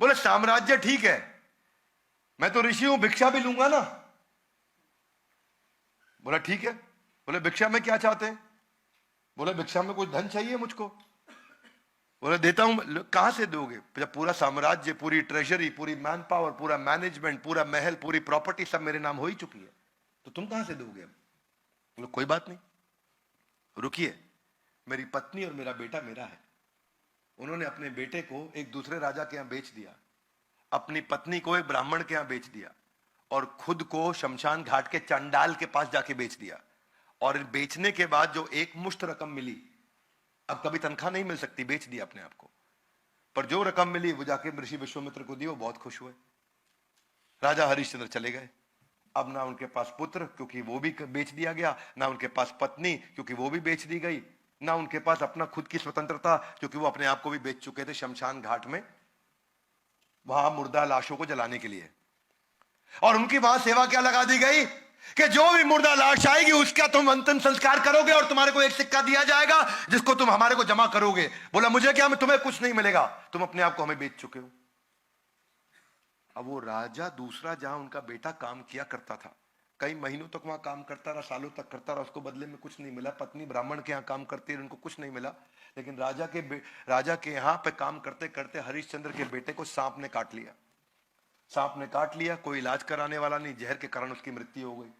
बोले साम्राज्य ठीक है, मैं तो ऋषि हूं, भिक्षा भी लूंगा ना। बोला ठीक है। बोले भिक्षा में क्या चाहते हैं? बोले भिक्षा में कुछ धन चाहिए मुझको। बोले देता हूं। कहां से दोगे? जब पूरा साम्राज्य, पूरी ट्रेजरी, पूरी मैन पावर, पूरा मैनेजमेंट, पूरा महल, पूरी प्रॉपर्टी सब मेरे नाम हो ही चुकी है, तो तुम कहां से दोगे? अब बोले कोई बात नहीं, रुकिए, मेरी पत्नी और मेरा बेटा मेरा है। उन्होंने अपने बेटे को एक दूसरे राजा के यहां बेच दिया, अपनी पत्नी को एक ब्राह्मण के यहां बेच दिया, और खुद को शमशान घाट के चंडाल के पास जाके बेच दिया। और बेचने के बाद जो एक मुश्त रकम मिली, अब कभी तनख्वाह नहीं मिल सकती, बेच दिया अपने आप को, पर जो रकम मिली वो जाके ऋषि विश्वामित्र को दी, वो बहुत खुश हुए। राजा हरिश्चंद्र चले गए। अब ना उनके पास पुत्र, क्योंकि वो भी बेच दिया गया, ना उनके पास पत्नी, क्योंकि वो भी बेच दी गई, ना उनके पास अपना खुद की स्वतंत्रता, क्योंकि वो अपने आप को भी बेच चुके थे शमशान घाट में, वहां मुर्दा लाशों को जलाने के लिए। और उनकी वहां सेवा क्या लगा दी गई कि जो भी मुर्दा लाश आएगी उसका तुम अंतिम संस्कार करोगे और तुम्हारे को एक सिक्का दिया जाएगा जिसको तुम हमारे को जमा करोगे। बोला मुझे क्या, मैं तुम्हें कुछ नहीं मिलेगा, तुम अपने आप को हमें बेच चुके हो। अब वो राजा दूसरा, जहां उनका बेटा काम किया करता था, कई महीनों तक वहां काम करता रहा, सालों तक करता रहा, उसको बदले में कुछ नहीं मिला। पत्नी ब्राह्मण के यहाँ काम करती रही, उनको कुछ नहीं मिला। लेकिन राजा के यहाँ पे काम करते करते हरिश्चंद्र के बेटे को सांप ने काट लिया। सांप ने काट लिया, कोई इलाज कराने वाला नहीं, जहर के कारण उसकी मृत्यु हो गई।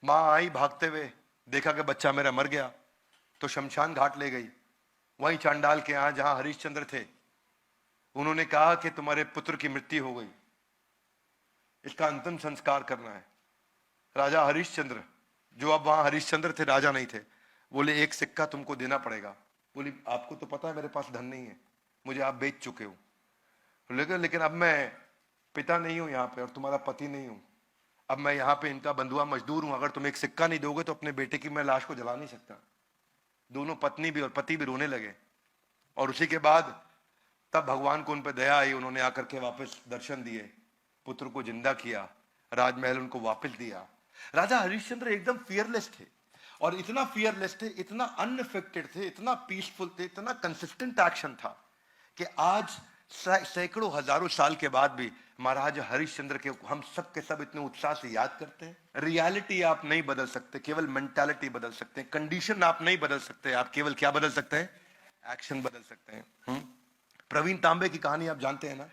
मां आई भागते हुए, देखा कि बच्चा मेरा मर गया, तो शमशान घाट ले गई। वहीं चांडाल के यहां जहां हरिश्चंद्र थे, उन्होंने कहा कि तुम्हारे पुत्र की मृत्यु हो गई, इसका अंतिम संस्कार करना है। राजा हरिश्चंद्र, जो अब वहां हरिश्चंद्र थे, राजा नहीं थे, बोले एक सिक्का तुमको देना पड़ेगा। बोली आपको तो पता है मेरे पास धन नहीं है, मुझे आप बेच चुके हो, लेकिन अब मैं पिता नहीं हूं यहाँ पे और तुम्हारा पति नहीं हूं, अब मैं यहाँ पे इनका बंधुआ मजदूर हूं, अगर तुम एक सिक्का नहीं दोगे तो अपने बेटे की मैं लाश को जला नहीं सकता। दोनों पत्नी भी और पति भी रोने लगे। और उसी के बाद तब भगवान को उन पर दया आई, उन्होंने आकर के वापस दर्शन दिए, पुत्र को जिंदा किया, राजमहल उनको वापस दिया। राजा हरिश्चंद्र एकदम फियरलेस थे, और इतना फियरलेस थे, इतना अनअफेक्टेड थे, इतना पीसफुल थे, इतना कंसिस्टेंट एक्शन था कि आज सैकड़ों हजारों साल के बाद भी महाराज हरिश्चंद्र के हम सब के सब इतने उत्साह से याद करते हैं। रियलिटी आप नहीं बदल सकते, केवल मेंटालिटी बदल सकते हैं। कंडीशन आप नहीं बदल सकते, आप केवल क्या बदल सकते हैं? एक्शन बदल सकते हैं। प्रवीण तांबे की कहानी आप जानते हैं ना?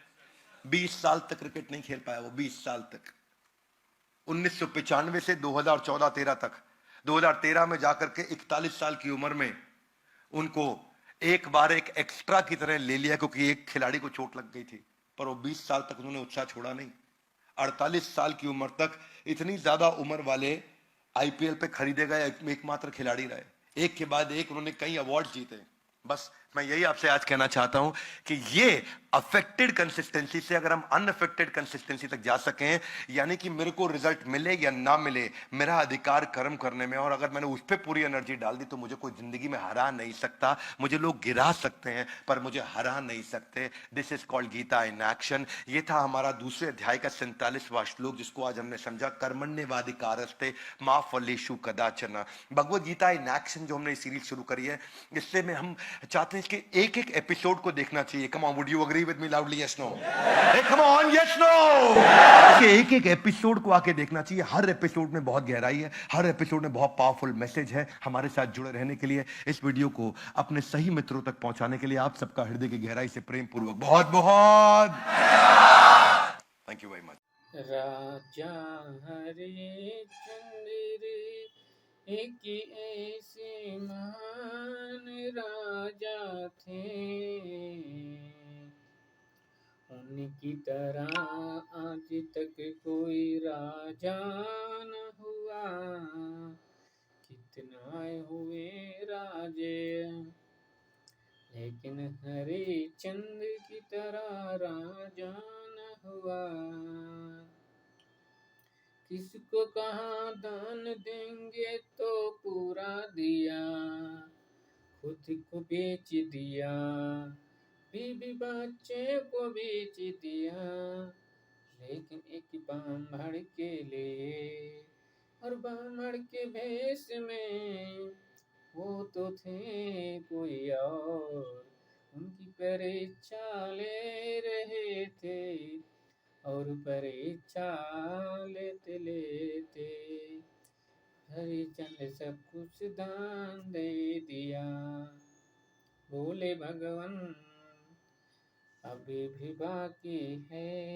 20 साल तक क्रिकेट नहीं खेल पाया वो, 20 साल तक, 1995 से 2014-13 तक। 2013 में जाकर के 41 साल की उम्र में उनको एक बार एक एक्स्ट्रा की तरह ले लिया, क्योंकि एक खिलाड़ी को चोट लग गई थी, पर वो 20 साल तक उन्होंने उत्साह छोड़ा नहीं। 48 साल की उम्र तक इतनी ज्यादा उम्र वाले आईपीएल पे खरीदे गए एकमात्र खिलाड़ी रहे, एक के बाद एक उन्होंने कई अवार्ड जीते। बस मैं यही आपसे आज कहना चाहता हूं कि ये अफेक्टेड कंसिस्टेंसी से अगर हम अनअफेक्टेड कंसिस्टेंसी तक जा सकें, यानी कि मेरे को रिजल्ट मिले या ना मिले, मेरा अधिकार कर्म करने में, और अगर मैंने उस पर पूरी एनर्जी डाल दी तो मुझे कोई जिंदगी में हरा नहीं सकता। मुझे लोग गिरा सकते हैं पर मुझे हरा नहीं सकते। This is called Gita in action. ये था हमारा दूसरे अध्याय का 47वां श्लोक, जिसको आज हमने समझा, कर्मण्येवाधिकारस्ते मा फलेषु कदाचन। भगवत गीता इन एक्शन जो हमने सीरीज शुरू करी है, इससे में हम चाहते हैं कि एक एक एपिसोड को देखना चाहिए। Come on, would you agree with me loudly? Yes no? Come on, yes no? एक एक एपिसोड को आके देखना चाहिए। हर एपिसोड में बहुत गहराई है, हर एपिसोड में बहुत पावरफुल मैसेज है। हमारे साथ जुड़े रहने के लिए, इस वीडियो को अपने सही मित्रों तक पहुंचाने के लिए आप सबका हृदय की गहराई से प्रेम पूर्वक बहुत बहुत थैंक यू वेरी मच। राजा हरिश्चंद्र एक ऐसे महान राजा थे, उनकी तरह आज तक कोई राजा न हुआ। कितना हुए राजे, लेकिन हरिश्चंद्र की तरह राजा न हुआ। किसको कहाँ दान देंगे तो पूरा दिया, खुद को बेच दिया, बीबी बच्चे को बेच दिया। लेकिन एक ब्राह्मण के लिए, और ब्राह्मण के भेष में वो तो थे कोई और, उनकी परीक्षा ले रहे थे और परीक्षा लेते लेते हरिचंद सब कुछ दान दे दिया। बोले भगवान अभी भी बाकी है